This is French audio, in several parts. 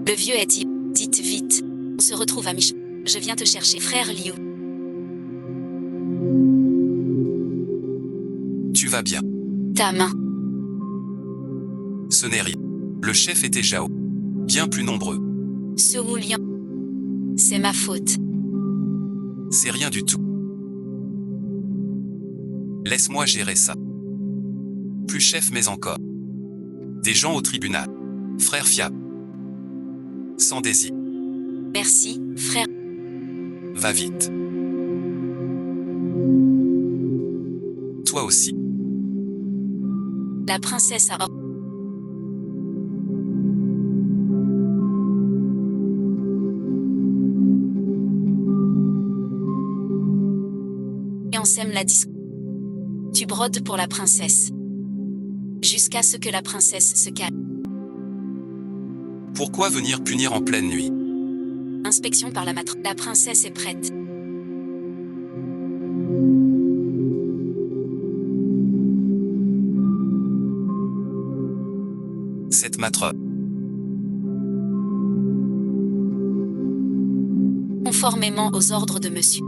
Le vieux est-il? Dites vite. On se retrouve à Mich. Je viens te chercher, frère Liu. Tu vas bien. Ta main. Ce n'est rien. Le chef était Zhao. Bien plus nombreux. Su Lian. C'est ma faute. C'est rien du tout. Laisse-moi gérer ça. Plus chef mais encore. Des gens au tribunal. Frère fiable. Sans désir. Merci, frère. Va vite. Toi aussi. La princesse a... Et on sème la discussion. Tu brodes pour la princesse. Jusqu'à ce que la princesse se calme. Pourquoi venir punir en pleine nuit? Inspection par la maîtresse. La princesse est prête. Cette matre. Conformément aux ordres de monsieur.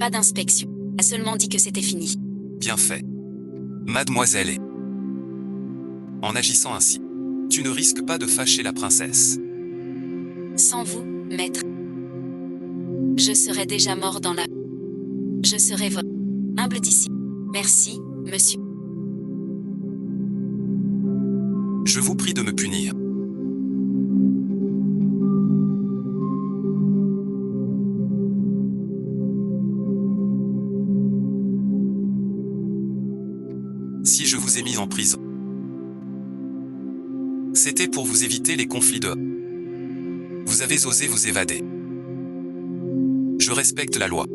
Pas d'inspection. A seulement dit que c'était fini. Bien fait. Mademoiselle est. En agissant ainsi, tu ne risques pas de fâcher la princesse. Sans vous, maître. Je serais déjà mort dans la... Je serais votre humble d'ici. Merci, monsieur. Je vous prie de me punir. Si je vous ai mis en prison, c'était pour vous éviter les conflits de... Vous avez osé vous évader. Je respecte la loi.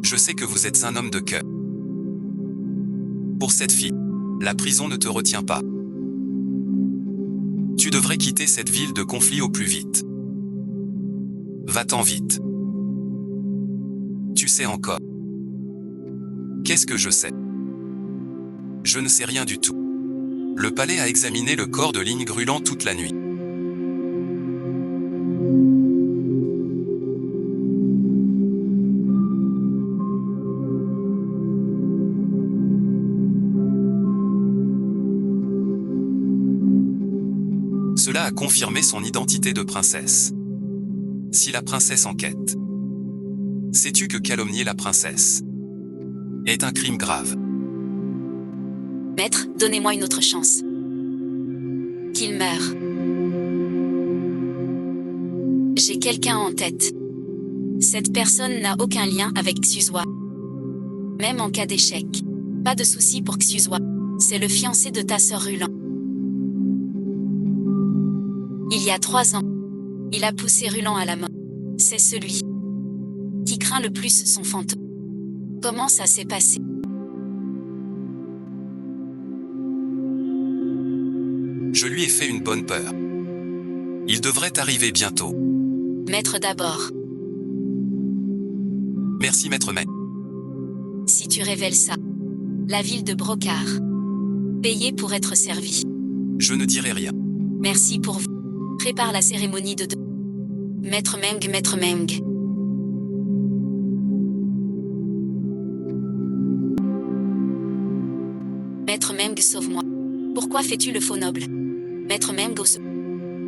Je sais que vous êtes un homme de cœur. Pour cette fille, la prison ne te retient pas. Tu devrais quitter cette ville de conflit au plus vite. Va-t'en vite. Tu sais encore. Qu'est-ce que je sais? Je ne sais rien du tout. Le palais a examiné le corps de Ling Grulan toute la nuit. Cela a confirmé son identité de princesse. Si la princesse enquête, sais-tu que calomnier la princesse est un crime grave? Maître, donnez-moi une autre chance. Qu'il meure. J'ai quelqu'un en tête. Cette personne n'a aucun lien avec Xuzhua. Même en cas d'échec. Pas de souci pour Xuzhua. C'est le fiancé de ta sœur Rulan. Il y a 3 ans, il a poussé Rulan à la mort. C'est celui qui craint le plus son fantôme. Comment ça s'est passé? Je lui ai fait une bonne peur. Il devrait arriver bientôt. Maître d'abord. Merci maître Mai. Si tu révèles ça, la ville de Brocard. Payé pour être servi. Je ne dirai rien. Merci pour vous. Prépare la cérémonie de... Maître Meng, Maître Meng. Maître Meng, sauve-moi. Pourquoi fais-tu le faux noble? Maître Meng,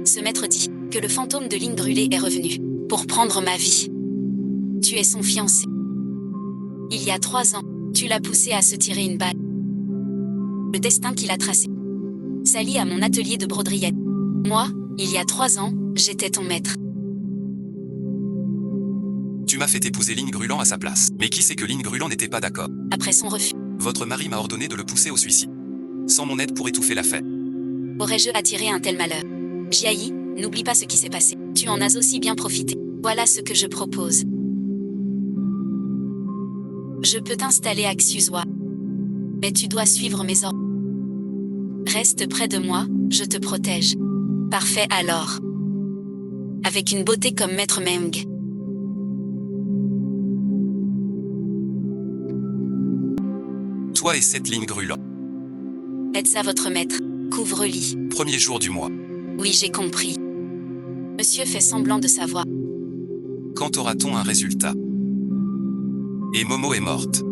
ce maître dit que le fantôme de Ling brûlé est revenu pour prendre ma vie. Tu es son fiancé. Il y a 3 ans, tu l'as poussé à se tirer une balle. Le destin qu'il a tracé s'allie à mon atelier de broderie. Moi, il y a 3 ans, j'étais ton maître. Tu m'as fait épouser Ling Grulan à sa place. Mais qui sait que Ling Grulan n'était pas d'accord? Après son refus, Votre mari m'a ordonné de le pousser au suicide. Sans mon aide pour étouffer l'affaire. aurais-je attiré un tel malheur? Jiayi, n'oublie pas ce qui s'est passé. Tu en as aussi bien profité. Voilà ce que je propose. Je peux t'installer à Xuzhua. Mais tu dois suivre mes ordres. Reste près de moi, je te protège. Parfait alors. Avec une beauté comme Maître Meng. Toi et cette Ling Grulan. Êtes ça votre maître? Couvre-lit. Premier jour du mois. Oui, j'ai compris. Monsieur fait semblant de savoir. Quand aura-t-on un résultat? Et Momo est morte.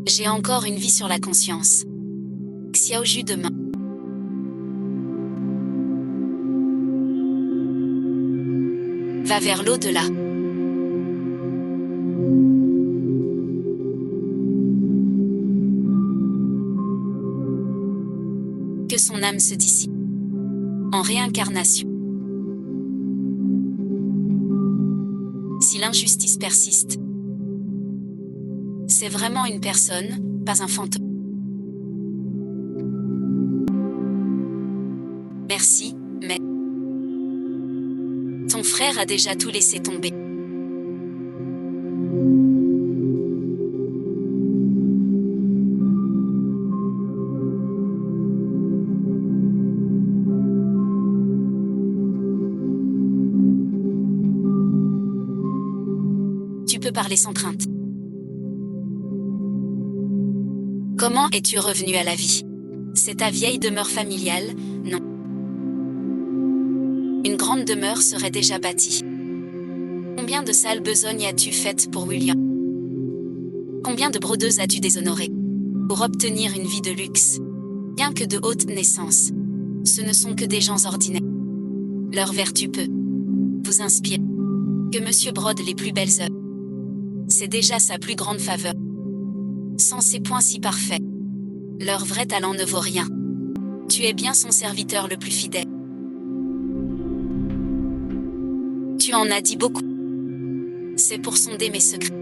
J'ai encore une vie sur la conscience. Xiao Ju demain. Va vers l'au-delà. Que son âme se dissipe en réincarnation. Si l'injustice persiste, c'est vraiment une personne, pas un fantôme. Merci, mais ton frère a déjà tout laissé tomber. Tu peux parler sans crainte. Comment es-tu revenu à la vie? C'est ta vieille demeure familiale? Non. Une grande demeure serait déjà bâtie. Combien de sales besognes as-tu faites pour William? Combien de brodeuses as-tu déshonorées pour obtenir une vie de luxe? Bien que de haute naissance, ce ne sont que des gens ordinaires. Leur vertu peut vous inspirer. Que Monsieur brode les plus belles œuvres, c'est déjà sa plus grande faveur. Sans ces points si parfaits, leur vrai talent ne vaut rien. Tu es bien son serviteur le plus fidèle. Tu en as dit beaucoup. C'est pour sonder mes secrets.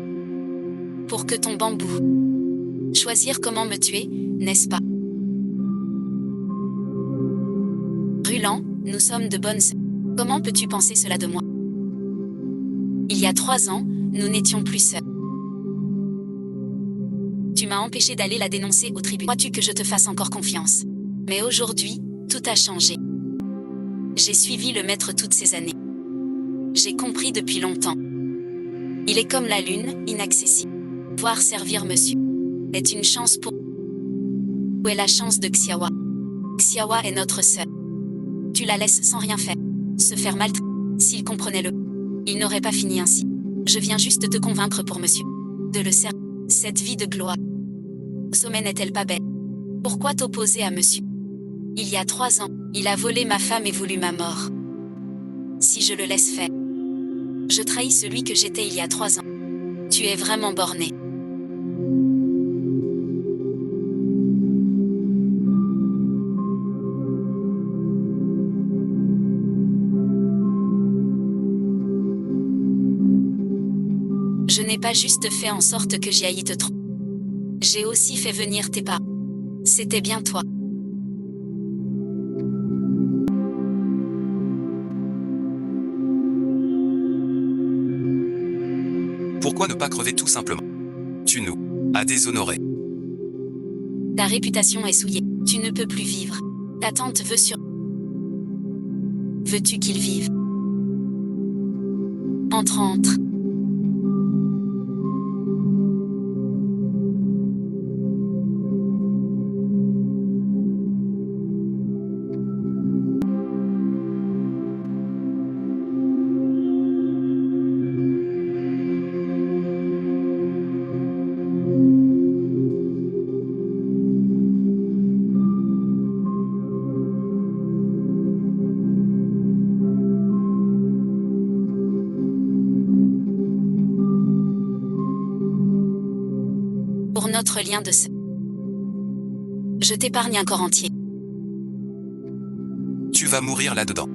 Pour que ton bambou. Choisir comment me tuer, n'est-ce pas? Ruland, nous sommes de bonnes sœurs. Comment peux-tu penser cela de moi? Il y a 3 ans, nous n'étions plus seuls. Tu m'as empêché d'aller la dénoncer au tribunal. Crois-tu que je te fasse encore confiance? Mais aujourd'hui, tout a changé. J'ai suivi le maître toutes ces années. J'ai compris depuis longtemps. Il est comme la lune, inaccessible. Voir servir monsieur est une chance pour... Où est la chance de Xiaowa? Xiaowa est notre sœur. Tu la laisses sans rien faire. Se faire maltraiter. S'il comprenait le... Il n'aurait pas fini ainsi. Je viens juste te convaincre pour monsieur. De le servir. Cette vie de gloire. Au sommet n'est-elle pas belle? Pourquoi t'opposer à monsieur? Il y a 3 ans, il a volé ma femme et voulu ma mort. Si je le laisse faire, je trahis celui que j'étais il y a 3 ans. Tu es vraiment borné. Je n'ai pas juste fait en sorte que j'y aille te tromper. J'ai aussi fait venir tes parents. C'était bien toi. Pourquoi ne pas crever tout simplement? Tu nous as déshonorés. Ta réputation est souillée. Tu ne peux plus vivre. Ta tante veut sur... Veux-tu qu'il vive? Entre. Pour notre lien de sœur. Je t'épargne un corps entier. Tu vas mourir là-dedans.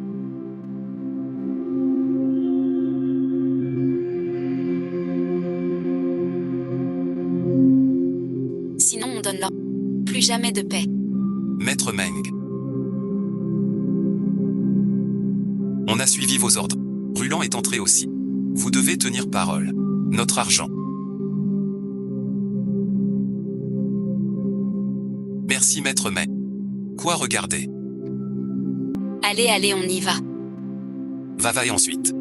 Sinon on donne leur... Plus jamais de paix. Maître Meng. On a suivi vos ordres. Ruland est entré aussi. Vous devez tenir parole. Notre argent. Merci Maître Meng. Quoi regarder? Allez, on y va. Vavaille ensuite.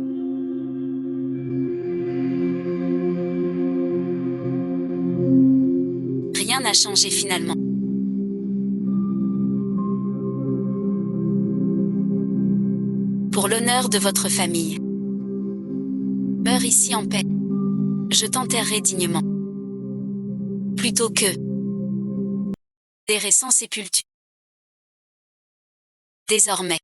Rien n'a changé finalement. Pour l'honneur de votre famille. Meurs ici en paix. Je t'enterrerai dignement. Plutôt que des récents sépultures. Désormais.